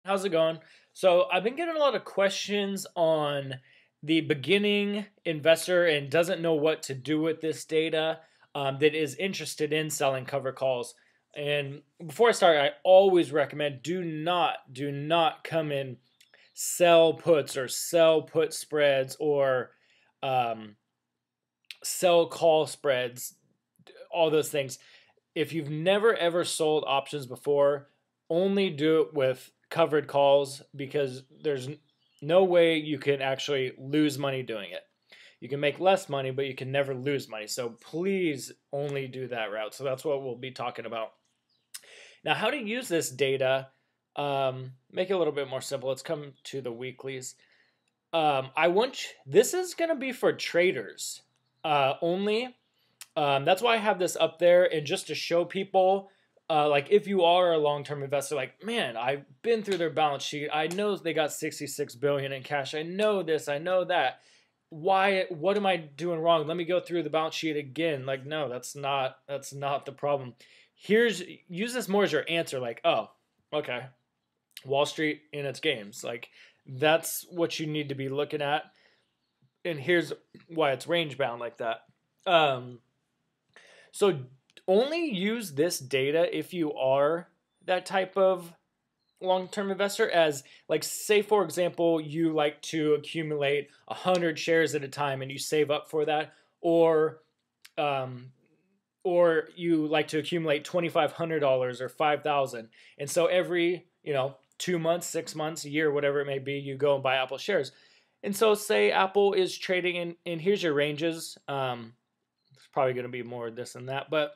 How's it going? So I've been getting a lot of questions on the beginning investor and doesn't know what to do with this data, that is interested in selling cover calls. And before I start, I always recommend do not come in sell puts or sell put spreads or um, sell call spreads, all those things. If you've never ever sold options before, only do it with covered calls because there's no way you can actually lose money doing it. You can make less money, but you can never lose money. So please only do that route. So that's what we'll be talking about. Now, how to use this data, make it a little bit more simple. Let's come to the weeklies. This is going to be for traders only. That's why I have this up there, and just to show people, like if you are a long-term investor, like, man, I've been through their balance sheet. I know they got 66 billion in cash. I know this, I know that. What am I doing wrong? Let me go through the balance sheet again. Like, no, that's not the problem. Use this more as your answer, like, oh, okay, Wall Street in its games. Like, that's what you need to be looking at. And here's why it's range bound like that. So only use this data if you are that type of long-term investor, as, like, say for example you like to accumulate 100 shares at a time and you save up for that, um, or you like to accumulate $2,500 or 5,000, and so every 2 months, 6 months, a year, whatever it may be, you go and buy Apple shares. And so say Apple is trading in here's your ranges. It's probably going to be more this and that, but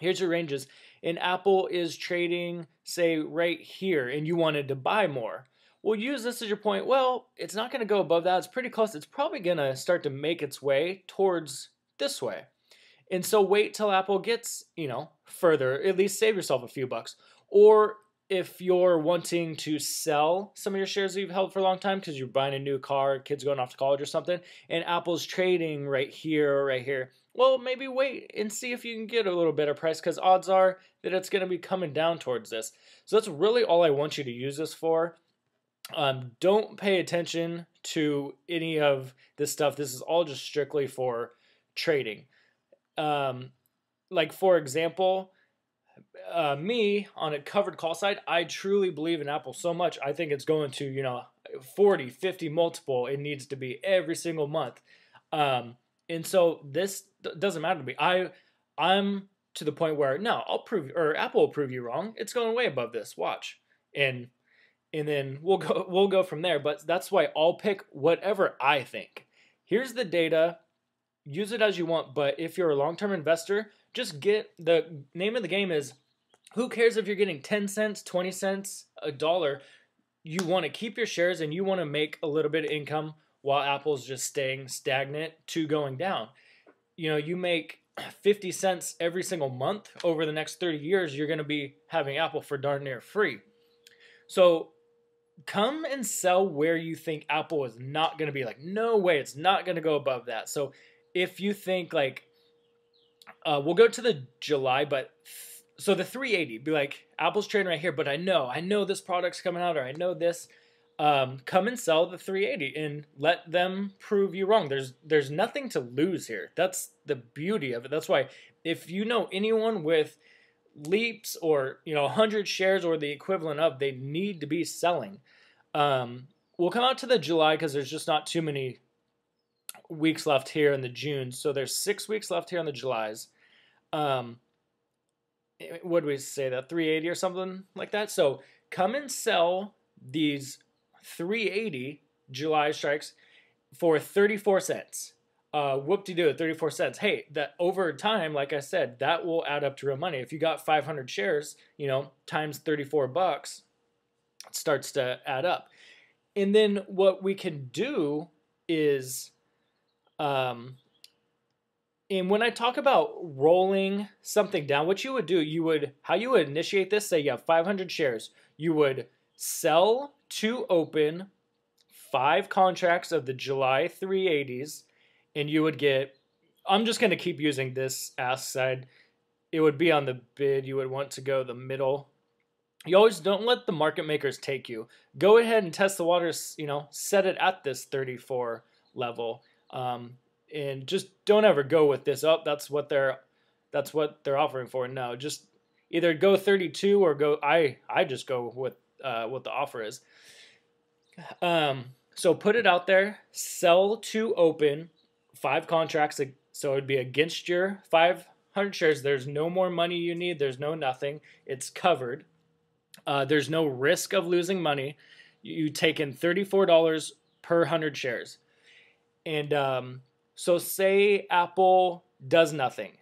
here's your ranges. And Apple is trading, say, right here, and you wanted to buy more. Well, use this as your point. Well, it's not going to go above that. It's pretty close. It's probably going to start to make its way towards this way. And so wait till Apple gets, further, at least save yourself a few bucks. Or if you're wanting to sell some of your shares that you've held for a long time because you're buying a new car, kids going off to college or something, and Apple's trading right here or right here, well, maybe wait and see if you can get a little better price, because odds are that it's going to be coming down towards this. So that's really all I want you to use this for. Don't pay attention to any of this stuff. This is all just strictly for trading. Like, for example, me on a covered call side, I truly believe in Apple so much. I think it's going to, 40, 50 multiple. It needs to be every single month. And so this doesn't matter to me. I'm to the point where, no, Apple will prove you wrong. It's going way above this. Watch. And then we'll go from there. But that's why I'll pick whatever I think. Here's the data. Use it as you want. But if you're a long-term investor, just the name of the game is, who cares if you're getting 10 cents, 20 cents, a dollar? You want to keep your shares and you want to make a little bit of income while Apple's just staying stagnant to going down. You make 50 cents every single month over the next 30 years, you're going to be having Apple for darn near free. So come and sell where you think Apple is not going to be. Like, no way, it's not going to go above that. So if you think, like, we'll go to the July, but so the 380, be like, Apple's trading right here, but I know this product's coming out, or I know this. Come and sell the 380 and let them prove you wrong. There's nothing to lose here. That's the beauty of it. That's why if you know anyone with leaps or 100 shares or the equivalent of, they need to be selling. We'll come out to the July because there's just not too many weeks left here in the June. So there's 6 weeks left here on the Julys. What do we say, that 380 or something like that? So come and sell these 380 July strikes for 34 cents. Whoop-de-doo, 34 cents. Hey, that over time, like I said, that will add up to real money. If you got 500 shares, times 34 bucks, it starts to add up. And then what we can do is, and when I talk about rolling something down, what you would do, how you would initiate this, say you have 500 shares, you would sell to open 5 contracts of the July 380s, and you would get, I'm just going to keep using this ask side. It would be on the bid. You would want to go the middle. You always don't let the market makers take you. Go ahead and test the waters, set it at this 34 level. And just don't ever go with this up. That's what they're offering for. No, just either go 32 or go. I just go with what the offer is. So put it out there. Sell to open 5 contracts. So it'd be against your 500 shares. There's no more money you need. There's no nothing. It's covered. There's no risk of losing money. You take in $34 per 100 shares. And so say Apple does nothing,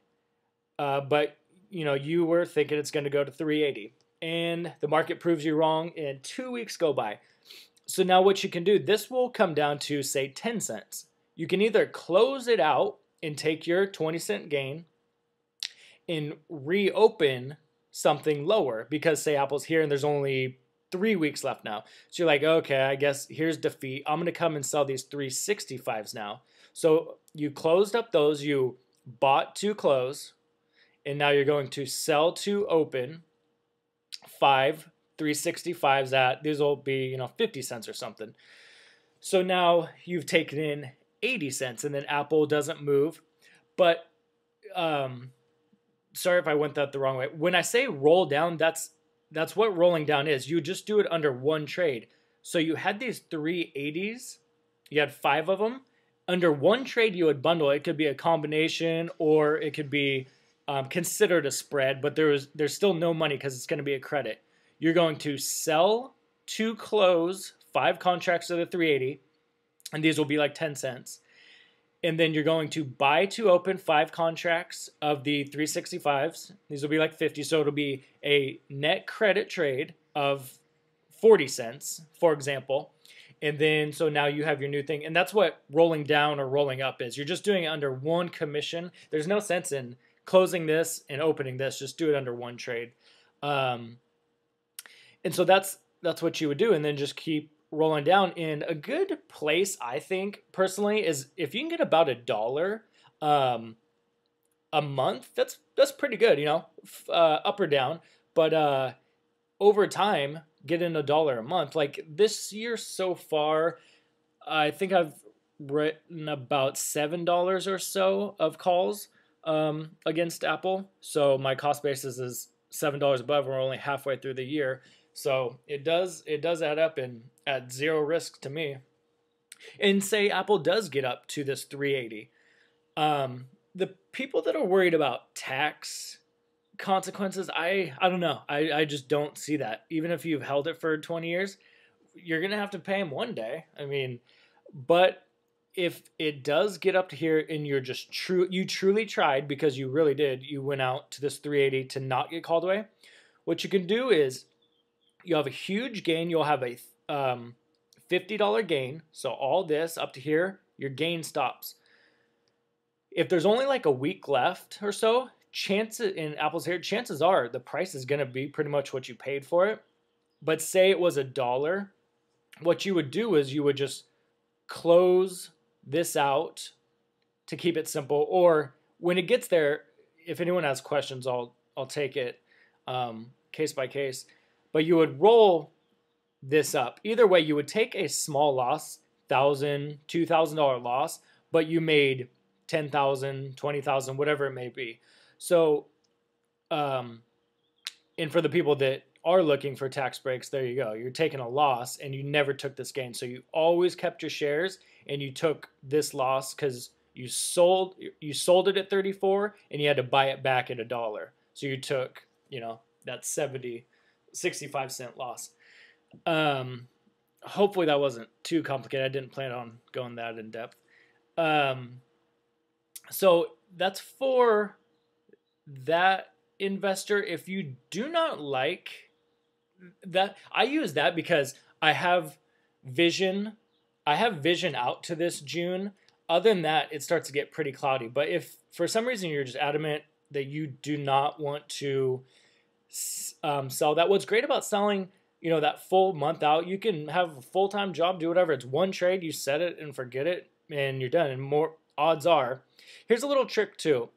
but you were thinking it's going to go to 380, and the market proves you wrong, and 2 weeks go by. So now what you can do, this will come down to, say, 10 cents. You can either close it out and take your 20-cent gain and reopen something lower, because say Apple's here and there's only 3 weeks left now. So you're like, okay, I guess here's defeat. I'm going to come and sell these 365s now. So you closed up those, you bought to close, and now you're going to sell to open 5 365s at, these will be, 50 cents or something. So now you've taken in 80 cents, and then Apple doesn't move. But sorry if I went that the wrong way. When I say roll down, that's what rolling down is. You just do it under one trade. So you had these 380s, you had 5 of them. Under one trade, you would bundle. It could be a combination, or it could be considered a spread, but there's still no money because it's going to be a credit. You're going to sell to close 5 contracts of the 380, and these will be like 10 cents. And then you're going to buy to open 5 contracts of the 365s. These will be like 50, so it'll be a net credit trade of 40 cents, for example. And then, so now you have your new thing. And that's what rolling down or rolling up is. You're just doing it under one commission. There's no sense in closing this and opening this. Just do it under one trade. And so that's what you would do. And then just keep rolling down. And a good place, I think, personally, is if you can get about $1 a month, that's pretty good, up or down. But over time, getting $1 a month, like this year so far, I think I've written about $7 or so of calls against Apple. So my cost basis is $7 above. We're only halfway through the year. So it does add up and at zero risk to me. And say Apple does get up to this 380. The people that are worried about tax consequences, I don't know. I just don't see that. Even if you've held it for 20 years, you're going to have to pay them one day. I mean, but if it does get up to here and you're just you truly tried, because you really did, you went out to this 380 to not get called away, what you can do is you have a huge gain. You'll have a $50 gain. So all this up to here, your gain stops. If there's only like a week left or so, chances in Apple's here, chances are the price is going to be pretty much what you paid for it. But say it was $1, what you would do is you would just close this out to keep it simple. Or when it gets there, if anyone has questions, I'll take it case by case. But you would roll this up. Either way, you would take a small loss, $1,000, $2,000 loss, but you made $10,000, $20,000, whatever it may be. So, and for the people that are looking for tax breaks, there you go. You're taking a loss and you never took this gain. So you always kept your shares and you took this loss because you sold it at 34 and you had to buy it back at $1. So you took, that 65-cent loss. Hopefully that wasn't too complicated. I didn't plan on going that in depth. So that's for that investor. If you do not like that, I use that because I have vision out to this June. Other than that, it starts to get pretty cloudy. But if for some reason you're just adamant that you do not want to sell that, what's great about selling, that full month out, you can have a full-time job, do whatever. It's one trade, you set it and forget it, and you're done. And more odds are, here's a little trick too.